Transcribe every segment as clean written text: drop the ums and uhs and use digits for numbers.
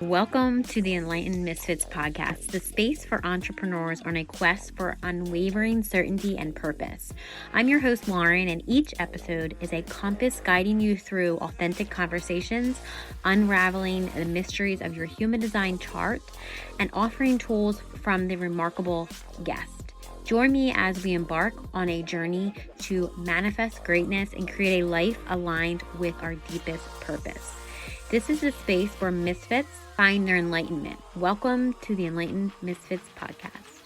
Welcome to the Enlightened Misfits podcast, the space for entrepreneurs on a quest for unwavering certainty and purpose. I'm your host, Lauren, and each episode is a compass guiding you through authentic conversations, unraveling the mysteries of your human design chart, and offering tools from the remarkable guest. Join me as we embark on a journey to manifest greatness and create a life aligned with our deepest purpose. This is the space where misfits find their enlightenment. Welcome to the Enlightened Misfits podcast.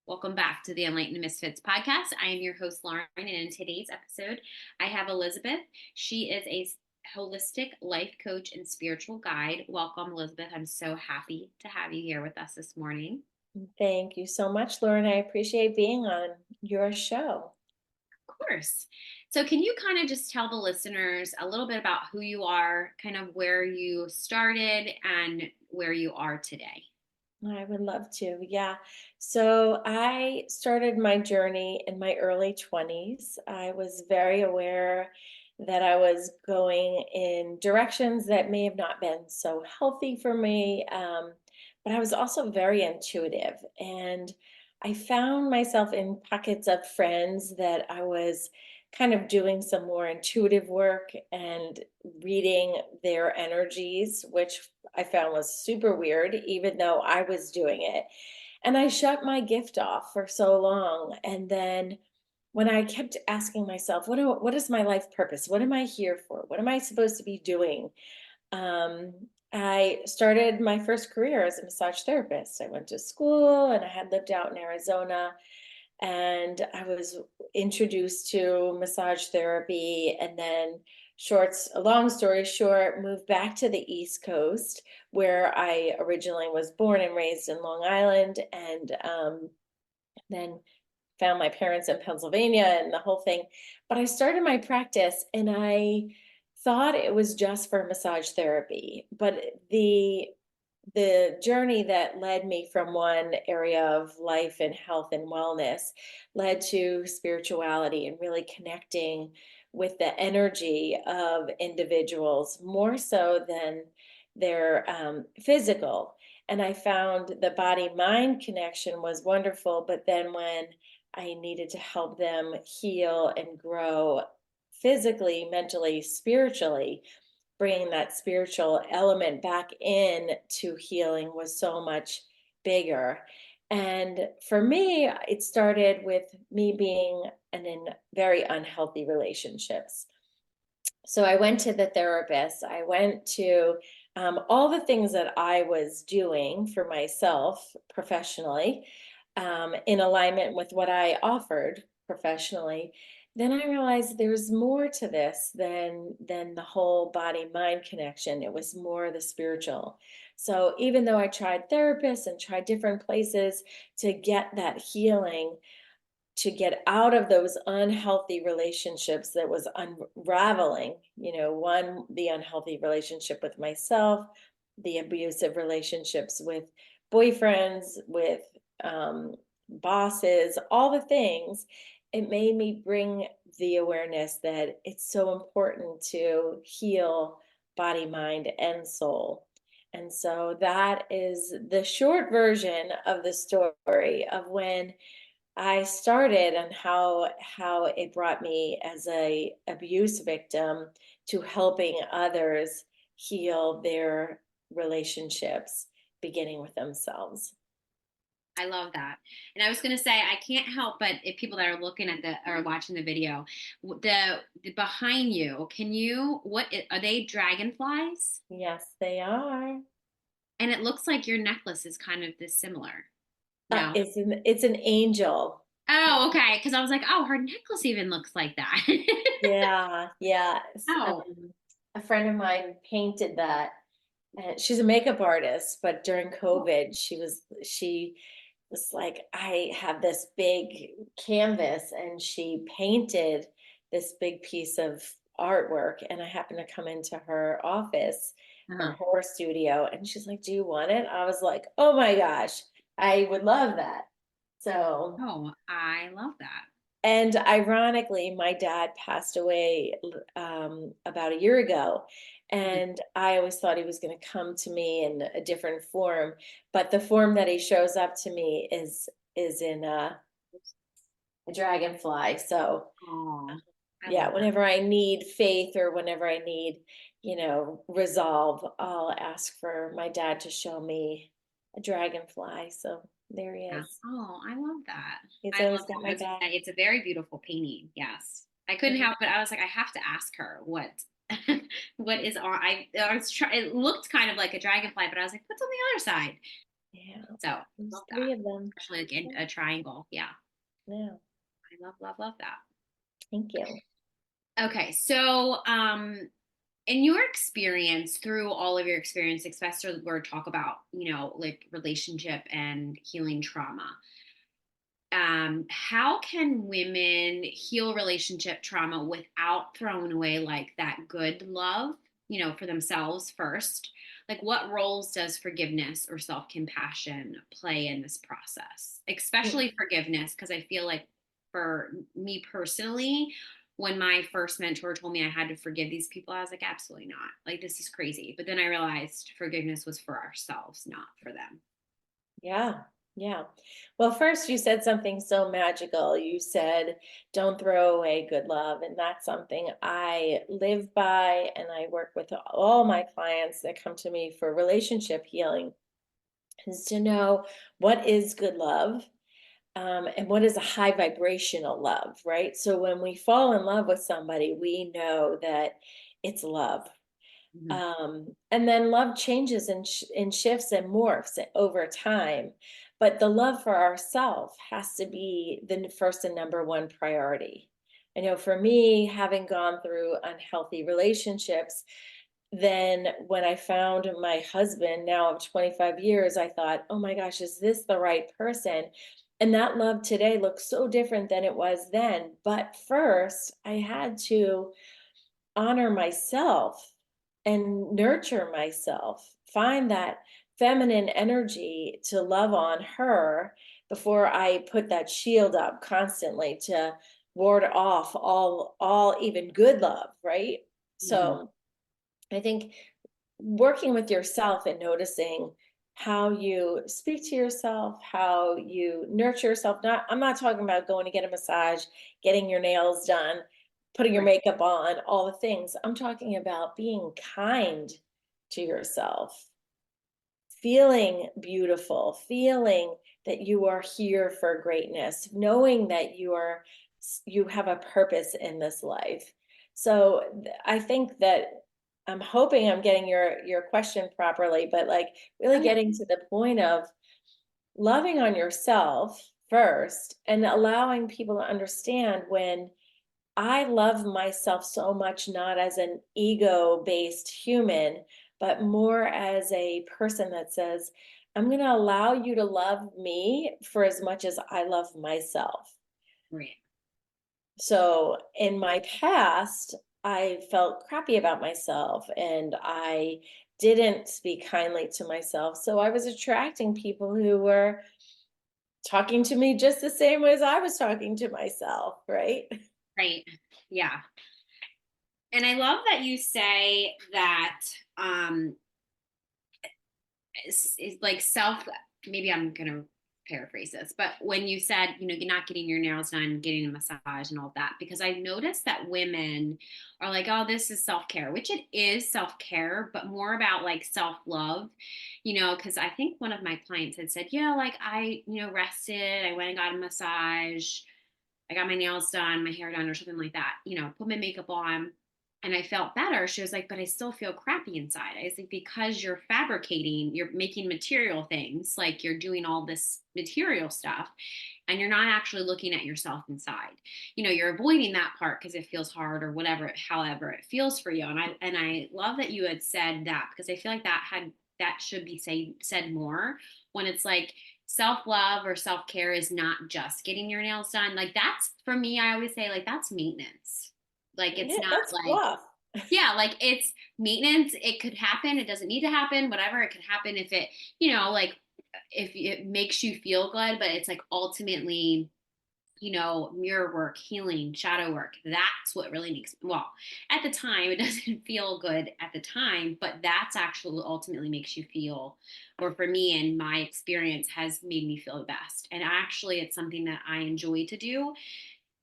Welcome back to the Enlightened Misfits podcast. I am your host, Lauren, and in today's episode, I have Elizabeth. She is a holistic life coach and spiritual guide. Welcome, Elizabeth. I'm so happy to have you here with us this morning. Thank you so much, Lauren. I appreciate being on your show. Of course. So can you kind of just tell the listeners a little bit about who you are, kind of where you started and where you are today? I would love to. Yeah. So I started my journey in my early 20s. I was very aware that I was going in directions that may have not been so healthy for me. But I was also very intuitive. And I found myself in pockets of friends that I was kind of doing some more intuitive work and reading their energies, which I found was super weird, even though I was doing it. And I shut my gift off for so long. And then when I kept asking myself, what is my life purpose? What am I here for? What am I supposed to be doing? Um, I started my first career as a massage therapist. I went to school and I had lived out in Arizona, and I was introduced to massage therapy, and then a long story short, moved back to the East Coast where I originally was born and raised in Long Island, and then found my parents in Pennsylvania and the whole thing. But I started my practice and I thought it was just for massage therapy, but the journey that led me from one area of life and health and wellness led to spirituality and really connecting with the energy of individuals more so than their physical. And I found the body mind connection was wonderful. But then when I needed to help them heal and grow physically, mentally, spiritually, bringing that spiritual element back in to healing was so much bigger. And for me, it started with me being in very unhealthy relationships. So I went to the therapist. I went to all the things that I was doing for myself professionally, in alignment with what I offered professionally. Then I realized there's more to this than the whole body mind connection. It was more the spiritual. So even though I tried therapists and tried different places to get that healing, to get out of those unhealthy relationships that was unraveling, one, the unhealthy relationship with myself, the abusive relationships with boyfriends, with bosses, all the things. It made me bring the awareness that it's so important to heal body, mind, and soul. And so that is the short version of the story of when I started and how it brought me as a abuse victim to helping others heal their relationships, beginning with themselves. I love that. And I was going to say, I can't help but if people that are looking at or watching the video, the behind you, are they dragonflies? Yes, they are. And it looks like your necklace is kind of this similar. No. It's an angel. Oh, okay. Because I was like, oh, her necklace even looks like that. Yeah, yeah. Oh, A friend of mine painted that. And she's a makeup artist, but during COVID, she was like, I have this big canvas, and she painted this big piece of artwork. And I happened to come into her office uh-huh. or her studio, and she's like, do you want it? I was like, oh my gosh, I would love that. So, Oh, I love that. and ironically, my dad passed away about a year ago. Mhm. And I always thought he was going to come to me in a different form, but the form that he shows up to me is in a dragonfly. So Oh, I yeah, love that. whenever I need faith or whenever I need, resolve, I'll ask for my dad to show me a dragonfly. So there he Yeah. is. Oh, I love that. He's I always love got that. I my was gonna back. say it's a very beautiful painting. Yes. I couldn't help it. I was like, I have to ask her what what is on. I was try. It looked kind of like a dragonfly, but I was like, what's on the other side? Yeah, So there's love that, three of them. especially like in a triangle. Yeah, Yeah, I love that. thank you. Okay, so in your experience, through all of your experience, especially where talk about like relationship and healing trauma, how can women heal relationship trauma without throwing away like that good love, for themselves first? Like, what roles does forgiveness or self compassion play in this process? Especially forgiveness, because I feel like for me personally, when my first mentor told me I had to forgive these people, I was like, absolutely not. Like, this is crazy. But then I realized forgiveness was for ourselves, not for them. Yeah, yeah. Well, first you said something so magical. You said, don't throw away good love. And that's something I live by. And I work with all my clients that come to me for relationship healing is to know what is good love, and what is a high vibrational love, right? So when we fall in love with somebody, we know that it's love. Mhm. And then love changes and shifts and morphs over time. But the love for ourselves has to be the first and number one priority. I know for me, having gone through unhealthy relationships, then when I found my husband now of 25 years, I thought, oh my gosh, is this the right person? And that love today looks so different than it was then. But first, I had to honor myself and nurture myself, find that feminine energy to love on her before I put that shield up constantly to ward off all even good love, right? Mhm. So I think working with yourself and noticing how you speak to yourself, how you nurture yourself. Not, I'm not talking about going to get a massage, getting your nails done, putting your Right. makeup on, all the things. I'm talking about being kind to yourself, feeling beautiful, feeling that you are here for greatness, knowing that you have a purpose in this life. So I think that I'm hoping I'm getting your question properly, but like really Oh yeah. getting to the point of loving on yourself first and allowing people to understand when I love myself so much, not as an ego based human, but more as a person that says, I'm going to allow you to love me for as much as I love myself. Right. So in my past, I felt crappy about myself and I didn't speak kindly to myself. So I was attracting people who were talking to me just the same way as I was talking to myself, right? Right. Yeah. And I love that you say that um it's like self, maybe I'm gonna paraphrase this, but when you said, you're not getting your nails done, getting a massage and all that, because I noticed that women are like, oh, this is self-care, which it is self-care, but more about like self-love, because I think one of my clients had said, yeah, like I, rested, I went and got a massage, I got my nails done, my hair done, or something like that, put my makeup on, and I felt better. She was like, but I still feel crappy inside. I was like, because you're fabricating, you're making material things, like you're doing all this material stuff, and you're not actually looking at yourself inside. You're avoiding that part because it feels hard or whatever, however it feels for you. And I love that you had said that, because I feel like that should be said more, when it's like self love or self care is not just getting your nails done. Like, that's for me, I always say, like, that's maintenance. Like, it's Yeah, not that's like, fluff. yeah, like it's maintenance. It could happen. It doesn't need to happen, whatever. It could happen if it, like if it makes you feel good, but it's like ultimately mirror work, healing, shadow work. That's what really makes, well, at the time, it doesn't feel good at the time, but that's actually ultimately makes you feel, or for me and my experience has made me feel the best. And actually, it's something that I enjoy to do.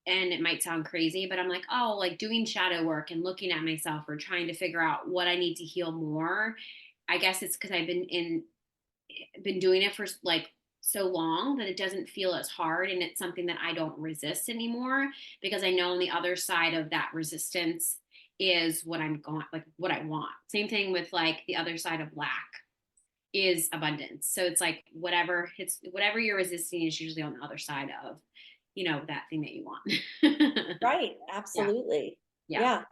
And it might sound crazy, but I'm like, oh, like doing shadow work and looking at myself or trying to figure out what I need to heal more. I guess it's because I've been doing it for like so long that it doesn't feel as hard, and it's something that I don't resist anymore, because I know on the other side of that resistance is what I'm going, like what I want. Same thing with like the other side of lack is abundance. So it's like whatever you're resisting is usually on the other side of, that thing that you want. Right, Yeah. absolutely. Yeah. Yeah.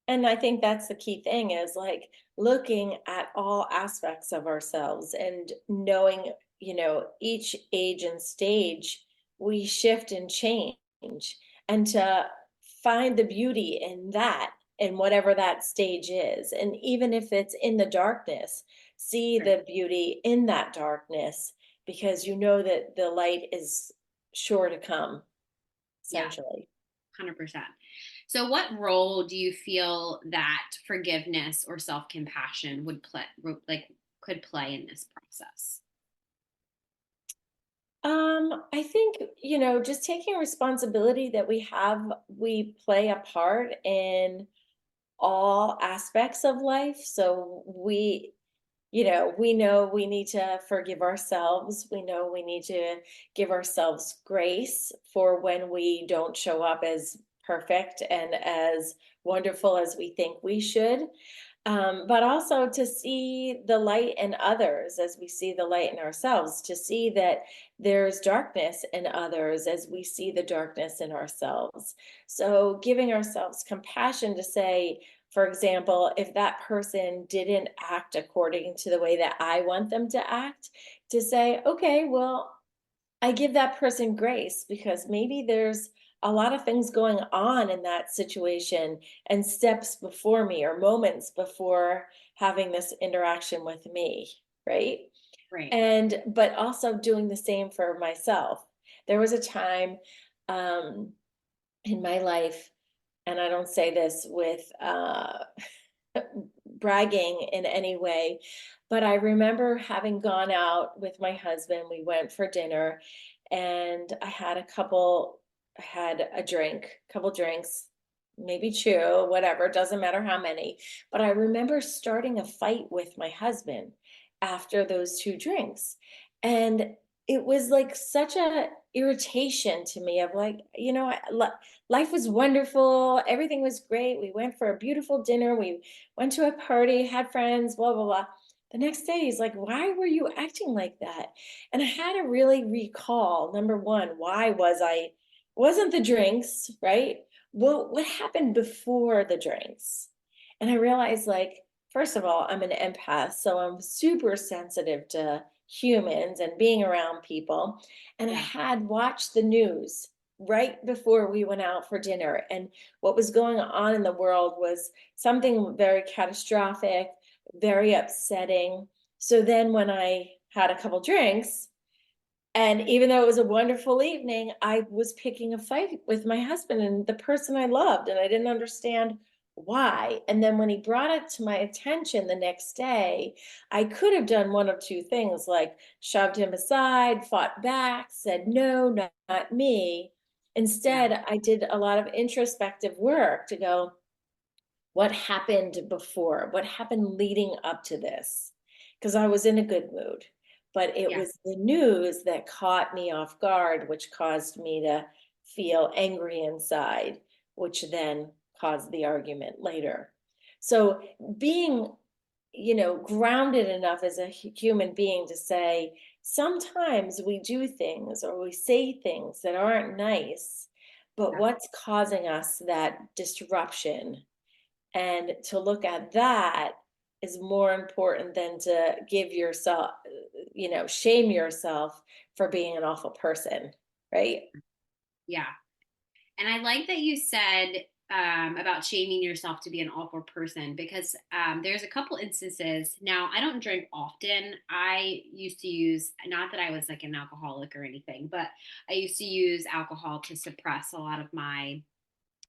And I think that's the key thing is like looking at all aspects of ourselves and knowing, each age and stage we shift and change, and to find the beauty in that, in whatever that stage is. And even if it's in the darkness, see Right. the beauty in that darkness, because you know that the light is sure to come, Yeah. essentially. 100%. So, what role do you feel that forgiveness or self compassion would play, like, could play in this process? I think, just taking responsibility that we play a part in all aspects of life. So we know we need to forgive ourselves. We know we need to give ourselves grace for when we don't show up as perfect and as wonderful as we think we should. But also to see the light in others as we see the light in ourselves, to see that there's darkness in others as we see the darkness in ourselves. So giving ourselves compassion to say, for example, if that person didn't act according to the way that I want them to act, to say, okay, well, I give that person grace because maybe there's a lot of things going on in that situation and steps before me or moments before having this interaction with me, right? Right. And but also doing the same for myself. There was a time in my life, and I don't say this with bragging in any way, but I remember having gone out with my husband. We went for dinner and I had a drink, couple drinks, maybe two, whatever, doesn't matter how many. But I remember starting a fight with my husband after those two drinks. And it was like such a irritation to me of like, life was wonderful, everything was great. We went for a beautiful dinner, we went to a party, had friends, blah, blah, blah. The next day, he's like, why were you acting like that? And I had to really recall, number one, wasn't the drinks, right? Well, what happened before the drinks? And I realized, like, first of all, I'm an empath, so I'm super sensitive to humans and being around people. And I Yeah. had watched the news right before we went out for dinner. And what was going on in the world was something very catastrophic, very upsetting. So then when I had a couple drinks, and even though it was a wonderful evening, I was picking a fight with my husband and the person I loved, and I didn't understand why. And then when he brought it to my attention the next day, I could have done one of two things, like shoved him aside, fought back, said, no, not me. Yeah. Instead, I did a lot of introspective work to go, what happened before? What happened leading up to this? Because I was in a good mood. But it Yeah. was the news that caught me off guard, which caused me to feel angry inside, which then caused the argument later. So being, grounded enough as a human being to say, sometimes we do things or we say things that aren't nice, but Yeah. what's causing us that disruption, and to look at that is more important than to give yourself, shame yourself for being an awful person, right? Yeah. And I like that you said about shaming yourself to be an awkward person because there's a couple instances. Now, I don't drink often. I used to use, not that I was like an alcoholic or anything, but I used to use alcohol to suppress a lot of my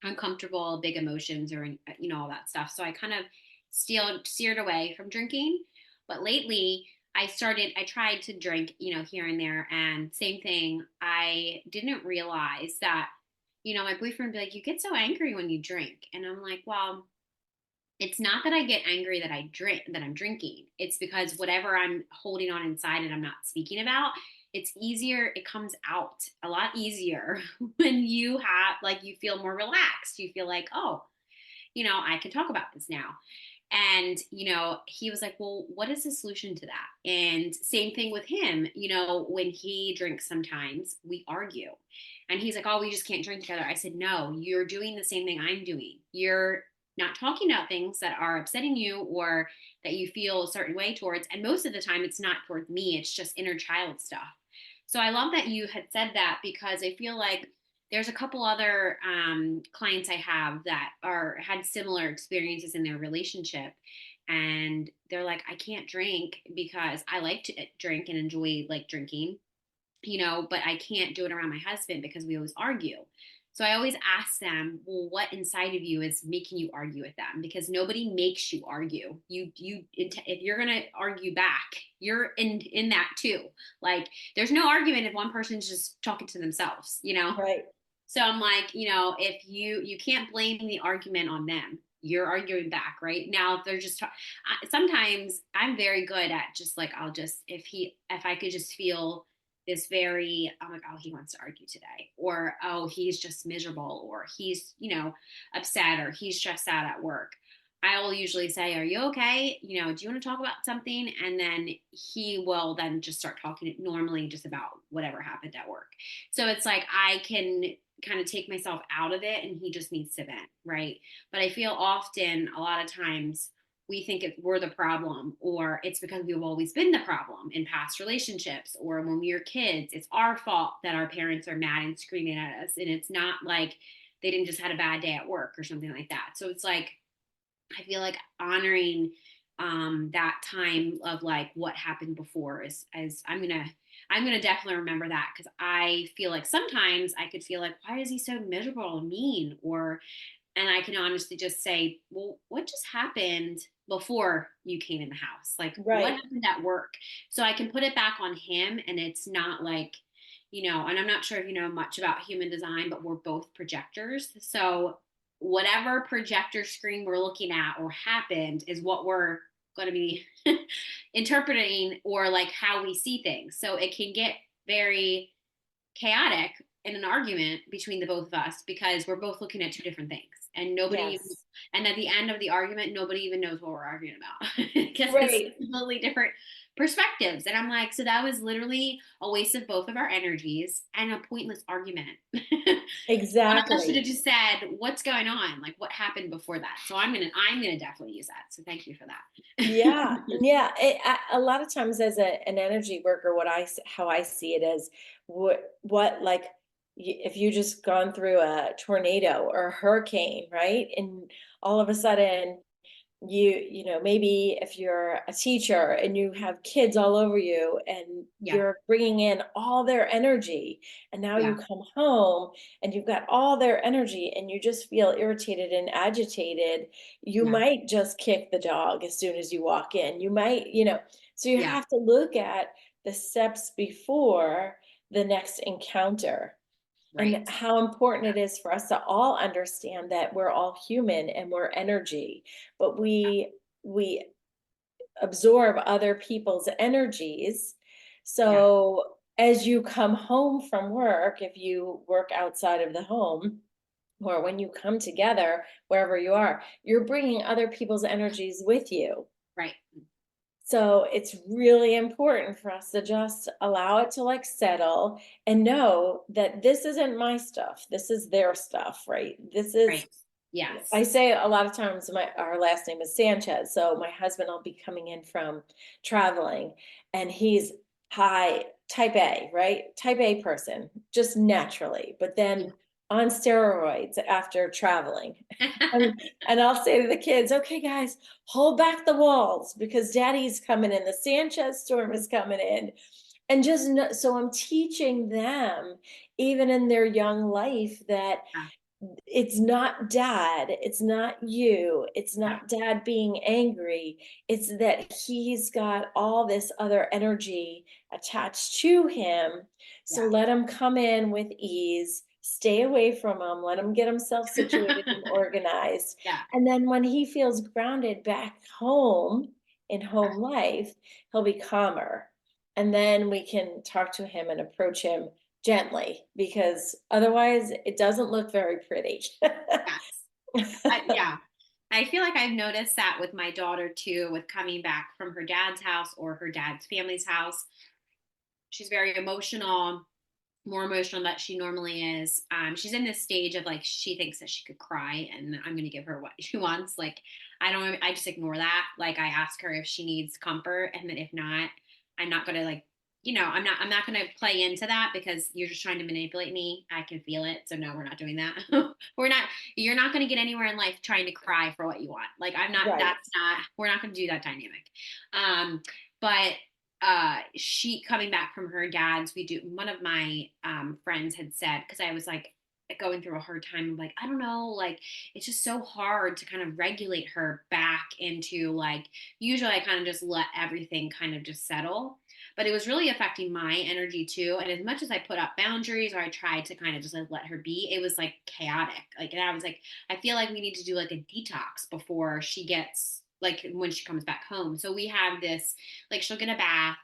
uncomfortable, big emotions or, all that stuff. So I kind of steered away from drinking. But lately, I tried to drink, here and there. And same thing, I didn't realize that, my boyfriend would be like, you get so angry when you drink. And I'm like, well, it's not that I get angry that that I'm drinking. It's because whatever I'm holding on inside and I'm not speaking about, it's easier. It comes out a lot easier when you have, like, you feel more relaxed. You feel like, oh, I can talk about this now. And, he was like, well, what is the solution to that? And same thing with him, when he drinks, sometimes we argue. And he's like, oh, we just can't drink together. I said, no, you're doing the same thing I'm doing. You're not talking about things that are upsetting you or that you feel a certain way towards. And most of the time, it's not towards me, it's just inner child stuff. So I love that you had said that because I feel like there's a couple other clients I have that had similar experiences in their relationship, and they're like, I can't drink because I like to drink and enjoy like drinking, but I can't do it around my husband because we always argue. So I always ask them, well, what inside of you is making you argue with them? Because nobody makes you argue. If you're gonna argue back, you're in that too. Like, there's no argument if one person's just talking to themselves. Right. So I'm like, if you can't blame the argument on them. You're arguing back, right? Now, if they're just sometimes I'm very good at just like, if I could just feel this very, I'm like, oh, he wants to argue today, or oh, he's just miserable, or he's, upset, or he's stressed out at work. I will usually say, are you okay? Do you want to talk about something? And then he will then just start talking normally just about whatever happened at work. So it's like I can kind of take myself out of it and he just needs to vent, right? But I feel often, a lot of times, we think we're the problem, or it's because we've always been the problem in past relationships, or when we were kids, it's our fault that our parents are mad and screaming at us. And it's not like they didn't just had a bad day at work or something like that. So it's like, I feel like honoring that time of like what happened before is I'm gonna definitely remember that, because I feel like sometimes I could feel like, why is he so miserable and mean? And I can honestly just say, well, what just happened before you came in the house? Like, what Right. happened at work? So I can put it back on him, and it's not like, and I'm not sure if you know much about human design, but we're both projectors. So whatever projector screen we're looking at or happened is what we're going to be interpreting, or like how we see things. So it can get very chaotic in an argument between the both of us because we're both looking at two different things, and Yes. and at the end of the argument, nobody even knows what we're arguing about because it's Right. completely different perspectives. And I'm like, so that was literally a waste of both of our energies and a pointless argument. One of us should have Exactly. just said, what's going on? Like, what happened before that? So I'm gonna definitely use that. So thank you for that. Yeah, yeah. A lot of times, as an energy worker, how I see it is, what like, if you just gone through a tornado or a hurricane, right? And all of a sudden, maybe if you're a teacher and you have kids all over you and Yeah, you're bringing in all their energy, and now you yeah, come home and you've got all their energy and you just feel irritated and agitated, you yeah, might just kick the dog as soon as you walk in. You might, so you yeah. have to look at the steps before the next encounter, and Right. how important Yeah, it is for us to all understand that we're all human and we're energy, but we absorb other people's energies. yeah, So as you come home from work, if you work outside of the home, or when you come together wherever you are, you're bringing other people's energies with you. right, So it's really important for us to just allow it to like settle and know that this isn't my stuff. This is their stuff, right? This is, right. Yes. I say a lot of times, our last name is Sanchez. So my husband will be coming in from traveling, and he's high type A, right? Type A person, just naturally. But Yeah, then on steroids after traveling. And I'll say to the kids, okay, guys, hold back the walls because daddy's coming in. The Sanchez storm is coming in. And just know, so I'm teaching them, even in their young life, that Yeah, it's not dad, it's not you, it's yeah, not dad being angry, it's that he's got all this other energy attached to him. So yeah. let him come in with ease, stay away from him, let him get himself situated and organized, Yeah. and then when he feels grounded back home in home life, he'll be calmer, and then we can talk to him and approach him gently, because otherwise it doesn't look very pretty. Yes. Yeah. I feel like I've noticed that with my daughter too, with coming back from her dad's house or her dad's family's house. She's very emotional, more emotional than she normally is. She's in this stage of like she thinks that she could cry, and I'm going to give her what she wants. Like I just ignore that. Like I ask her if she needs comfort, and then if not, I'm not going to like, I'm not going to play into that because you're just trying to manipulate me. I can feel it. So no, we're not doing that. we're not. You're not going to get anywhere in life trying to cry for what you want. Like I'm not. Right. That's not. We're not going to do that dynamic. But she coming back from her dad's, we do, one of my friends had said, because I was like going through a hard time, like I don't know, like it's just so hard to kind of regulate her back into like, usually I kind of just let everything kind of just settle, but it was really affecting my energy too. And as much as I put up boundaries or I tried to kind of just like let her be, it was like chaotic. Like, and I was like, I feel like we need to do like a detox before she gets like when she comes back home. So we have this, like she'll get a bath.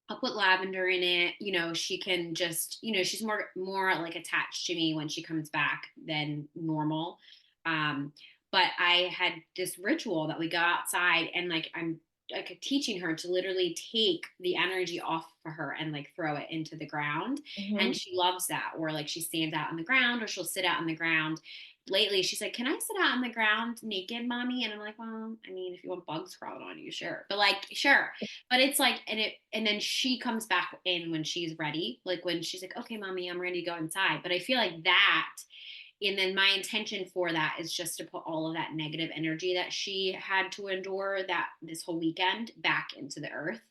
I'll put lavender in it. She can just, she's more like attached to me when she comes back than normal. Um, but I had this ritual that we go outside and like I'm like teaching her to literally take the energy off for her and like throw it into the ground. And Hmm. she loves that. Or like she stands out on the ground or she'll sit out on the ground. Lately she's like, can I sit out on the ground naked, mommy? And I'm like, well, I mean, if you want bugs crawling on you, sure. But like, sure. But it's like, and then she comes back in when she's ready, like when she's like, okay, mommy, I'm ready to go inside. But I feel like that, and then my intention for that is just to put all of that negative energy that she had to endure that this whole weekend back into the earth.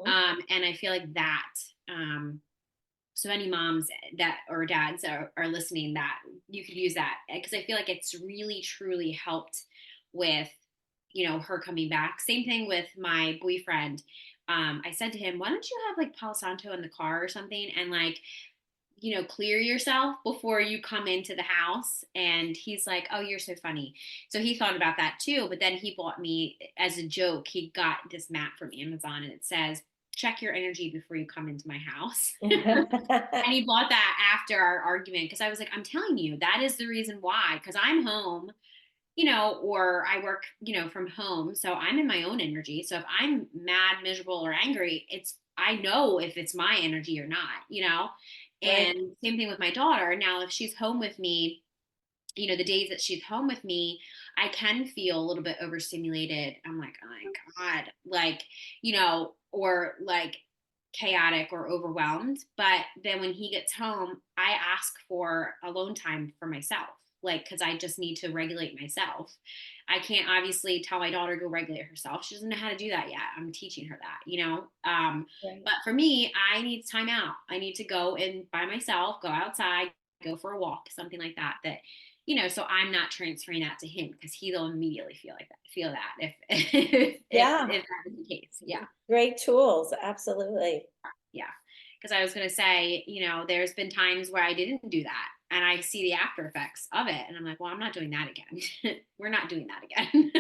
And I feel like that, um, so any moms that or dads are listening, that you could use that because I feel like it's really truly helped with her coming back. Same thing with my boyfriend. I said to him, why don't you have like Palo Santo in the car or something and like clear yourself before you come into the house. And he's like, oh, you're so funny. So he thought about that too. But then he bought me as a joke, he got this mat from Amazon and it says, check your energy before you come into my house. And he bought that after our argument because I was like, I'm telling you, that is the reason why. Because I'm home, or I work, from home. So I'm in my own energy. So if I'm mad, miserable, or angry, I know if it's my energy or not. Right. And same thing with my daughter. Now, if she's home with me, the days that she's home with me, I can feel a little bit overstimulated. I'm like, oh my God, like, or like chaotic or overwhelmed. But then when he gets home, I ask for alone time for myself, like, because I just need to regulate myself. I can't obviously tell my daughter to go regulate herself. She doesn't know how to do that yet. I'm teaching her that. Right. But for me, I need time out. I need to go in by myself, go outside, go for a walk, something like that. So I'm not transferring that to him because he'll immediately feel that if Yeah. if that is the case. Yeah. Great tools. Absolutely. Yeah. Because I was going to say, there's been times where I didn't do that and I see the after effects of it. And I'm like, well, I'm not doing that again. We're not doing that again.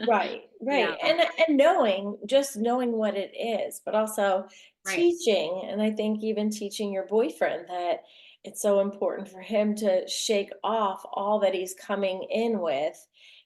Right, you right. know, And knowing, just knowing what it is, but also right. teaching, and I think even teaching your boyfriend that it's so important for him to shake off all that he's coming in with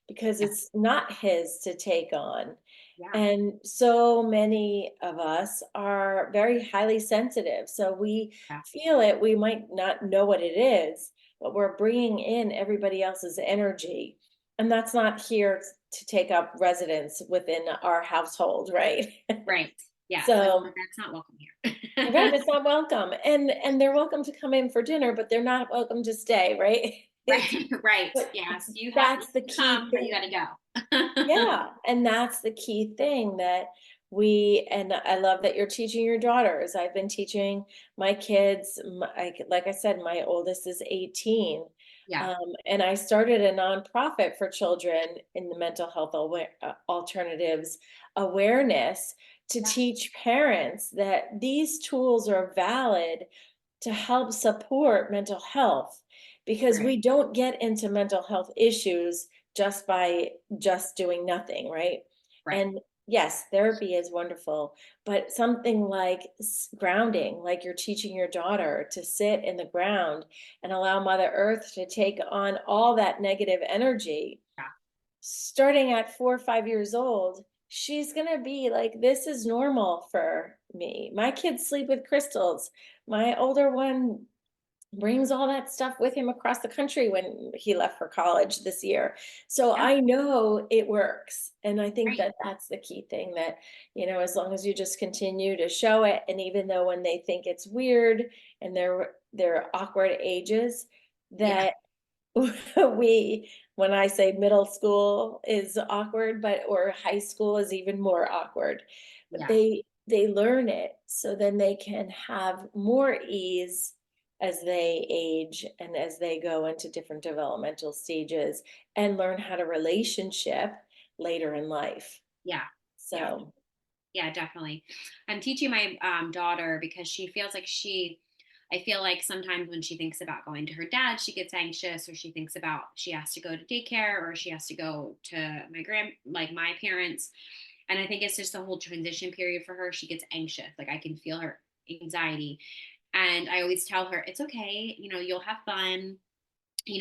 because Yeah. it's not his to take on. Yeah. And so many of us are very highly sensitive. So we Yeah. feel it, we might not know what it is, but we're bringing in everybody else's energy. And that's not here to take up residence within our household, right? Right. Yeah. So That's not welcome here. right, it's not welcome. And they're welcome to come in for dinner, but they're not welcome to stay, right? It's Right. Right. but Yes. You that's the can key come, but you thing. got to go. Yeah, and that's the key thing that and I love that you're teaching your daughters. I've been teaching my kids, like I said, my oldest is 18. Yeah. And I started a nonprofit for children in the mental health alternatives awareness to Yeah. teach parents that these tools are valid to help support mental health because Right. we don't get into mental health issues just by just doing nothing, right? Right. And yes, therapy is wonderful, but something like grounding, like you're teaching your daughter to sit in the ground and allow Mother Earth to take on all that negative energy, Yeah. starting at 4 or 5 years old, she's going to be like, this is normal for me. My kids sleep with crystals. My older one brings all that stuff with him across the country when he left for college this year. So Yeah. I know it works. And I think Right. that that's the key thing that, as long as you just continue to show it, and even though when they think it's weird and they're awkward ages, Yeah. that when I say middle school is awkward, or high school is even more awkward, but Yeah. they learn it so then they can have more ease as they age and as they go into different developmental stages and learn how to relationship later in life. Yeah. Yeah. So, Yeah, definitely. I'm teaching my daughter because she feels like I feel like sometimes when she thinks about going to her dad, she gets anxious, or she thinks about she has to go to daycare, or she has to go to like my parents. And I think it's just the whole transition period for her. She gets anxious. Like I can feel her anxiety. And I always tell her, it's okay, you'll have fun,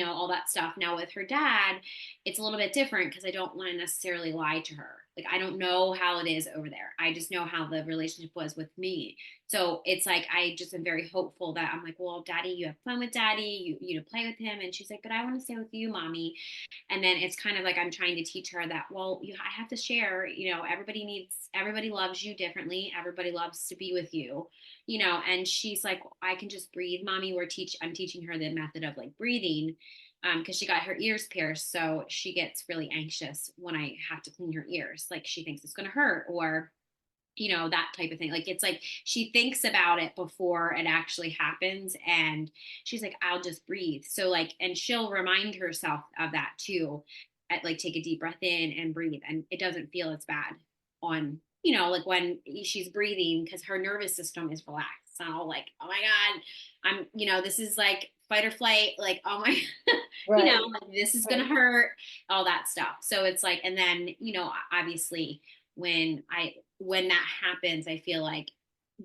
all that stuff. Now with her dad, it's a little bit different because I don't want to necessarily lie to her. Like I don't know how it is over there. I just know how the relationship was with me. So it's like I just am very hopeful that I'm like, well, daddy, you have fun with daddy, you play with him. And she's like, but I want to stay with you, mommy. And then it's kind of like I'm trying to teach her that, well, I have to share, everybody loves you differently, everybody loves to be with you, and she's like, I can just breathe, mommy. I'm teaching her the method of like breathing, because she got her ears pierced, so she gets really anxious when I have to clean her ears, like she thinks it's going to hurt, or that type of thing. Like it's like she thinks about it before it actually happens, and she's like, I'll just breathe. So like, and she'll remind herself of that too, at like take a deep breath in and breathe, and it doesn't feel as bad on, like when she's breathing, because her nervous system is relaxed. So like, oh my god, this is like fight or flight, like, oh my right, like this is gonna right. hurt, all that stuff. So it's like, and then obviously when that happens, I feel like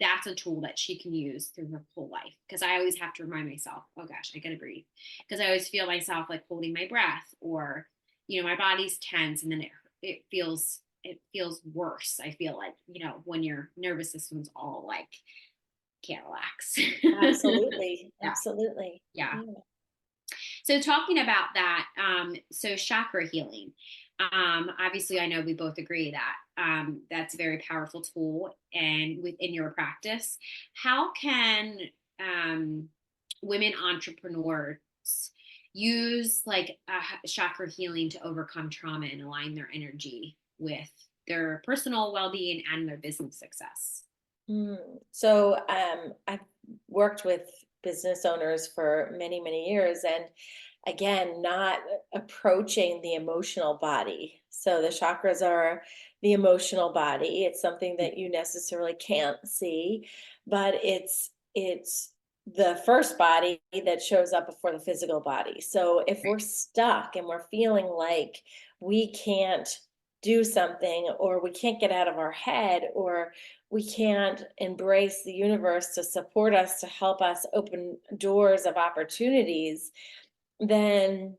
that's a tool that she can use through her whole life. Because I always have to remind myself, oh gosh, I gotta breathe. Because I always feel myself like holding my breath, or my body's tense, and then it feels worse. I feel like when your nervous system's all like can't relax. Absolutely. Yeah, Absolutely. yeah. Yeah. So talking about that, so chakra healing. Obviously, I know we both agree that that's a very powerful tool, and within your practice, how can women entrepreneurs use like chakra healing to overcome trauma and align their energy with their personal well-being and their business success? So I've worked with business owners for many, many years, and again, not approaching the emotional body. So the chakras are the emotional body. It's something that you necessarily can't see, but it's the first body that shows up before the physical body. So if we're stuck and we're feeling like we can't do something, or we can't get out of our head, or we can't embrace the universe to support us, to help us open doors of opportunities, then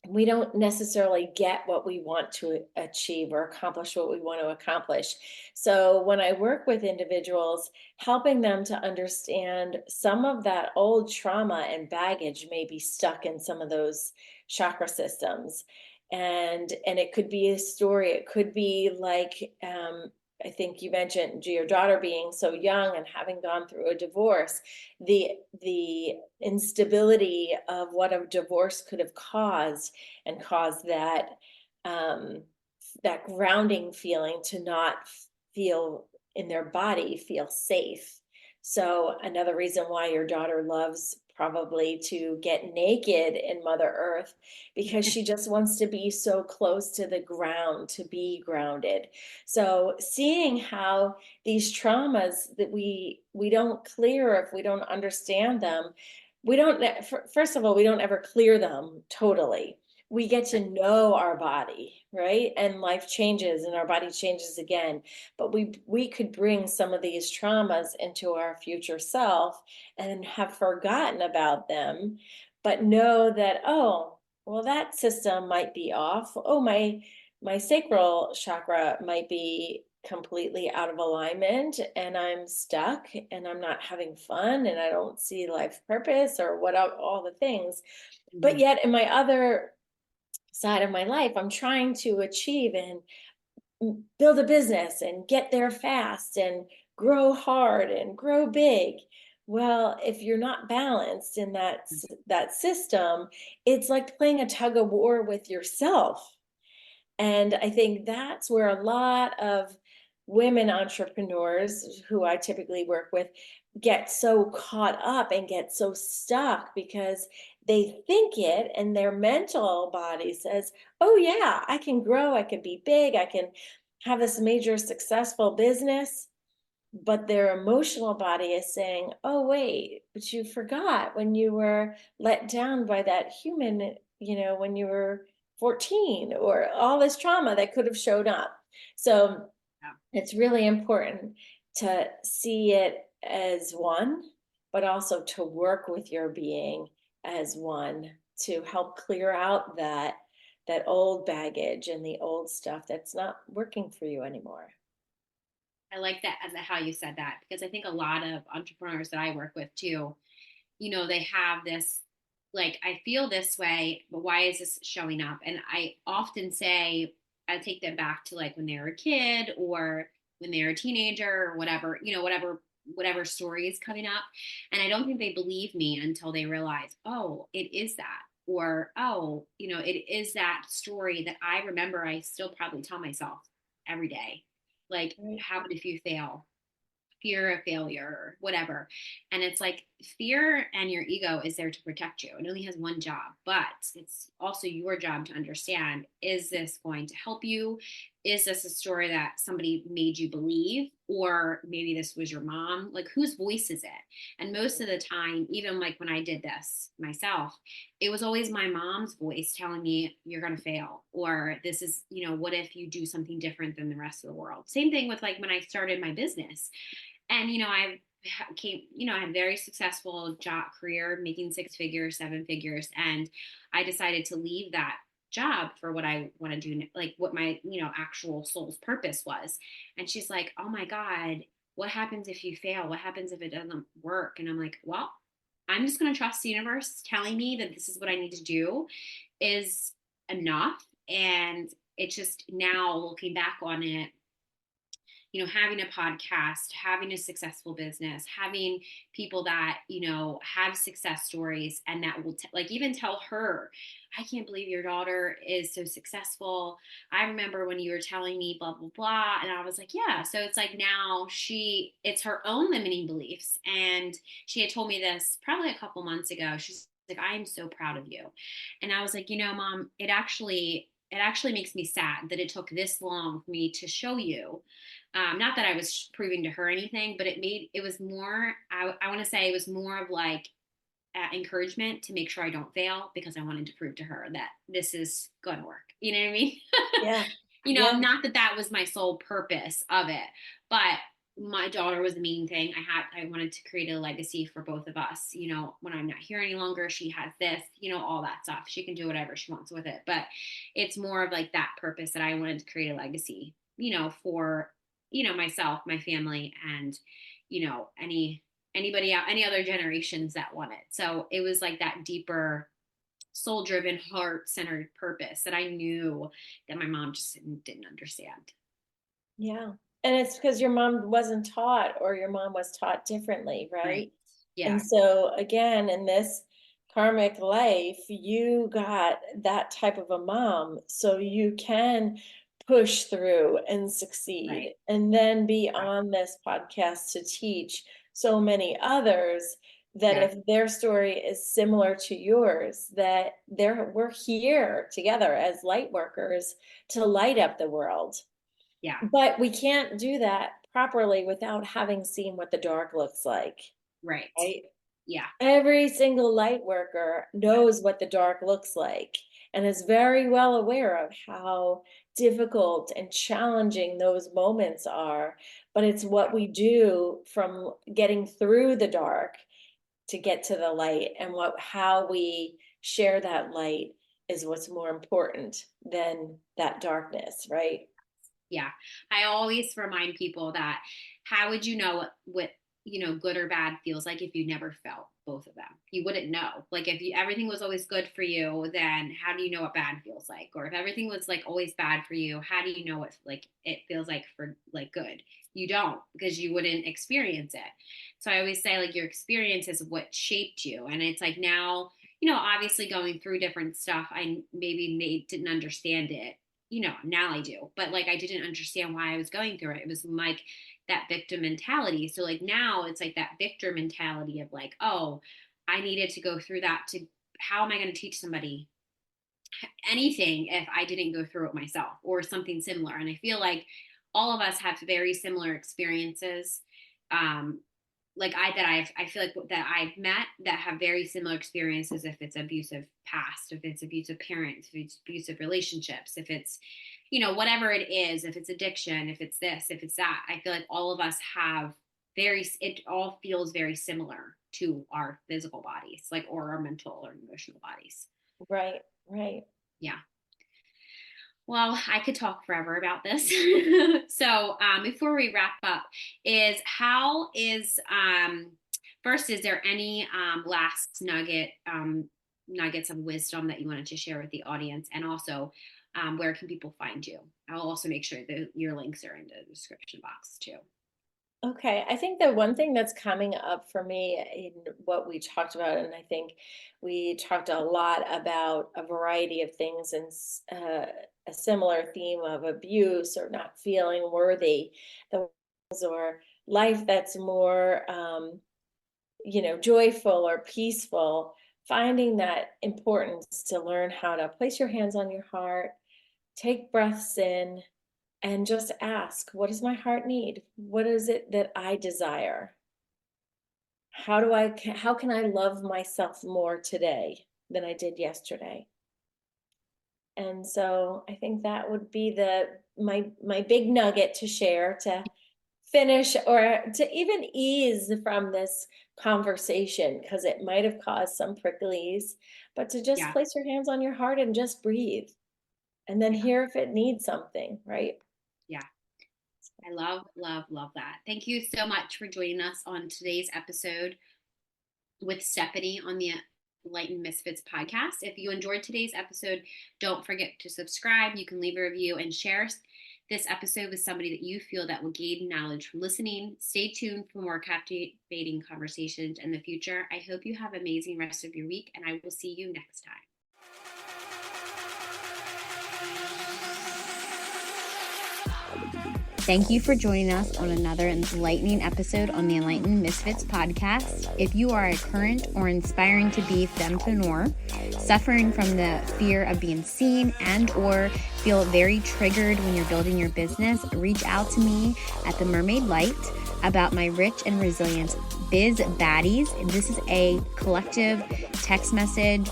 we don't necessarily get what we want to achieve or accomplish what we want to accomplish. So when I work with individuals, helping them to understand some of that old trauma and baggage may be stuck in some of those chakra systems. And it could be a story. It could be like I think you mentioned your daughter being so young and having gone through a divorce, the instability of what a divorce could have caused, and caused um, that grounding feeling to not feel in their body, feel safe. So another reason why your daughter loves probably to get naked in Mother Earth, because she just wants to be so close to the ground, to be grounded. So seeing how these traumas that we don't clear, if we don't understand them, we don't, first of all, we don't ever clear them totally. We get to know our body, right? And life changes and our body changes again. But we could bring some of these traumas into our future self and have forgotten about them, but know that, oh, well, that system might be off. Oh, my sacral chakra might be completely out of alignment, and I'm stuck and I'm not having fun and I don't see life purpose, or what, all the things. But Mhm. yet in my other side of my life, I'm trying to achieve and build a business and get there fast and grow hard and grow big. Well, if you're not balanced in that system, it's like playing a tug of war with yourself. And I think that's where a lot of women entrepreneurs who I typically work with get so caught up and get so stuck, because they think it and their mental body says, oh, yeah, I can grow, I can be big, I can have this major successful business. But their emotional body is saying, oh, wait, but you forgot when you were let down by that human, when you were 14, or all this trauma that could have showed up. So Yeah. it's really important to see it as one, but also to work with your being as one, to help clear out that old baggage and the old stuff that's not working for you anymore. I like that as how you said that, because I think a lot of entrepreneurs that I work with too, they have this, like, I feel this way, but why is this showing up? And I often say, I take them back to like when they were a kid or when they were a teenager or whatever, whatever story is coming up. And I don't think they believe me until they realize, oh, it is that. Or, oh, it is that story that I remember I still probably tell myself every day. Like, Right. how about if you fail? Fear of failure or whatever. And it's like fear and your ego is there to protect you. It only has one job, but it's also your job to understand, is this going to help you? Is this a story that somebody made you believe? Or maybe this was your mom? Like, whose voice is it? And most of the time, even like when I did this myself, it was always my mom's voice telling me, you're going to fail. Or this is, what if you do something different than the rest of the world? Same thing with like when I started my business. And I had a very successful job career, making 6 figures, 7 figures, and I decided to leave that job for what I want to do, like what my actual soul's purpose was. And she's like, oh my god, what happens if you fail? What happens if it doesn't work? And I'm like, well, I'm just going to trust the universe telling me that this is what I need to do is enough. And it's just, now looking back on it, having a podcast, having a successful business, having people that, have success stories, and that will like even tell her, I can't believe your daughter is so successful. I remember when you were telling me blah, blah, blah. And I was like, yeah. So it's like now it's her own limiting beliefs. And she had told me this probably a couple months ago. She's like, I am so proud of you. And I was like, Mom, it actually makes me sad that it took this long for me to show you. Not that I was proving to her anything, but it was more, I want to say it was more of like encouragement to make sure I don't fail, because I wanted to prove to her that this is going to work. You know what I mean? Yeah. Yeah. Not that that was my sole purpose of it, but my daughter was the main thing. I wanted to create a legacy for both of us. When I'm not here any longer, she has this, all that stuff. She can do whatever she wants with it. But it's more of like that purpose, that I wanted to create a legacy, for, myself, my family, and, anybody out, any other generations that want it. So it was like that deeper, soul driven, heart centered purpose that I knew that my mom just didn't understand. Yeah. And it's because your mom wasn't taught or your mom was taught differently, Right. right? And Yeah. so again, in this karmic life, you got that type of a mom, so you can push through and Right. succeed, and then be Yeah. on this podcast to teach so many others that Yeah. if their story is similar to yours, that we're here together as light workers to light up the world. Yeah. But we can't do that properly without having seen what the dark looks like, Right. right? Yeah. Every single light worker knows what the dark looks like and is very well aware of how difficult and challenging those moments are. But it's what we do from getting through the dark to get to the light, and how we share that light is what's more important than that darkness, right? Yeah. I always remind people that how would you know what good or bad feels like if you never felt both of them? You wouldn't know. Like if everything was always good for you, then how do you know what bad feels like? Or if everything was like always bad for you, how do you know what like it feels like for like good? You don't, because you wouldn't experience it. So I always say like your experience is what shaped you. And it's like now, obviously going through different stuff, I didn't understand it. Now I do, but like I didn't understand why I was going through it. It was like that victim mentality. So like now it's like that victor mentality of like, oh, I needed to go through that to, how am I going to teach somebody anything if I didn't go through it myself or something similar? And I feel like all of us have very similar experiences. Um, like I feel like that I've met that have very similar experiences, if it's abusive past, if it's abusive parents, if it's abusive relationships, if it's, whatever it is, if it's addiction, if it's this, if it's that. I feel like all of us have it all feels very similar to our physical bodies, like, or our mental or emotional bodies. Right, right. Yeah. Well, I could talk forever about this. So, before we wrap up, first, is there any last nuggets of wisdom that you wanted to share with the audience? And also, where can people find you? I'll also make sure that your links are in the description box too. Okay, I think the one thing that's coming up for me in what we talked about, and I think we talked a lot about a variety of things, and a similar theme of abuse or not feeling worthy, the or life that's more, joyful or peaceful. Finding that importance to learn how to place your hands on your heart, take breaths in, and just ask, what does my heart need? What is it that I desire? How can I love myself more today than I did yesterday? And so I think that would be my big nugget to share, to finish or to even ease from this conversation, because it might have caused some pricklies, but to just Yeah, place your hands on your heart and just breathe, and then yeah, hear if it needs something, right? yeah. I love, love, love that. Thank you so much for joining us on today's episode with Stephanie on the Enlightened Misfits podcast. If you enjoyed today's episode, don't forget to subscribe. You can leave a review and share this episode with somebody that you feel that will gain knowledge from listening. Stay tuned for more captivating conversations in the future. I hope you have an amazing rest of your week, and I will see you next time. Thank you for joining us on another enlightening episode on the Enlightened Misfits podcast. If you are a current or inspiring to be fempreneur, suffering from the fear of being seen and or feel very triggered when you're building your business, reach out to me at The Mermaid Light about my Rich and Resilient Biz Baddies. This is a collective text message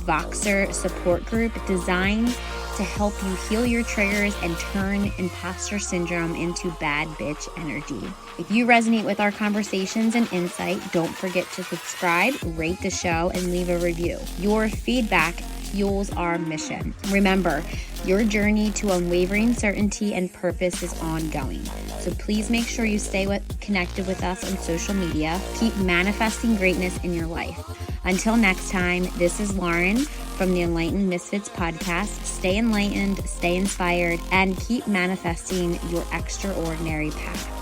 Voxer support group designed to help you heal your triggers and turn imposter syndrome into bad bitch energy. If you resonate with our conversations and insight, don't forget to subscribe, rate the show, and leave a review. Your feedback fuels our mission. Remember, your journey to unwavering certainty and purpose is ongoing. So please make sure you stay connected with us on social media. Keep manifesting greatness in your life. Until next time, this is Lauren from the Enlightened Misfits podcast. Stay enlightened, stay inspired, and keep manifesting your extraordinary path.